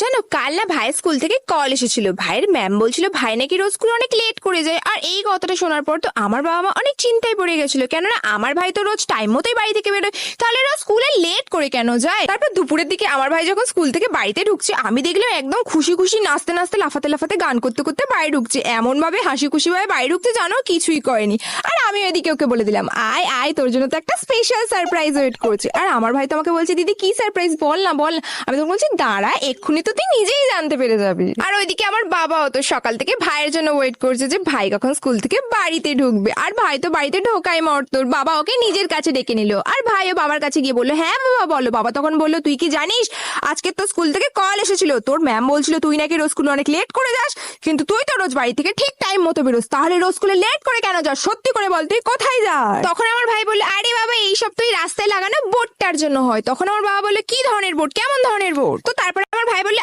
জানো, কাল না ভাইয়ের স্কুল থেকে কল এসেছিল। ভাইয়ের ম্যাম বলছিল ভাই নাকি রোজ স্কুলে অনেক লেট করে যায়। আর এই কথাটা শোনার পর তো আমার বাবা মা অনেক চিন্তায় পড়ে গেছিল, কেননা আমার ভাই তো রোজ টাইম মতোই বাড়ি থেকে বেরোয়, তাহলে রোজ স্কুলে লেট করে কেন যায়। তারপর দুপুরের দিকে আমার ভাই যখন স্কুল থেকে বাড়িতে ঢুকছে, আমি দেখলাম একদম খুশি খুশি নাচতে নাচতে লাফাতে লাফাতে গান করতে করতে বাড়ি ঢুকছে। এমন ভাবে হাসি খুশি ভাবে বাড়ি ঢুকছে জানো, কিছুই করেনি। আর আমি ওইদিকে ওকে বলে দিলাম, আয় আয়, তোর জন্য তো একটা স্পেশাল সারপ্রাইজ ওয়েট করছে। আর আমার ভাই তো আমাকে বলছে, দিদি কি সারপ্রাইজ, বল না বল না। আমি তো বলছি, দাঁড়া, এক্ষুনি তো তুই নিজেই জানতে পেরে যাবি। আর ওইদিকে আমার বাবাও তো সকাল থেকে ভাইয়ের জন্য ওয়েট করছে যে ভাই কখন স্কুল থেকে বাড়িতে ঢুকবে। আর ভাই তো বাড়িতে ঢোকাই মর্তর, বাবা ওকে নিজের কাছে ডেকে নিল। আর ভাইও বাবার কাছে গিয়ে বললো, হ্যাঁ বাবা বলো। বাবা তখন বললো, তুই কি জানিস আজকে তো স্কুল থেকে কল এসেছিল, তোর ম্যাম বলছিল তুই নাকি রোজ স্কুলে অনেক লেট করে যাস, কিন্তু তুই তো রোজ বাড়ি থেকে ঠিক টাইম মতো বেরোস, তাহলে রোজ স্কুলে লেট করে কেন যাস, সত্যি করে বল তুই কোথায় যাস। তখন আমার ভাই বললো, আরে বাবা এইসব তুই রাস্তায় লাগানো বোর্ডটার জন্য হয়। তখন আমার বাবা বললো, কি ধরনের বোর্ড, কেমন ধরনের বোর্ড। তো তারপরে আমার ভাই বললো,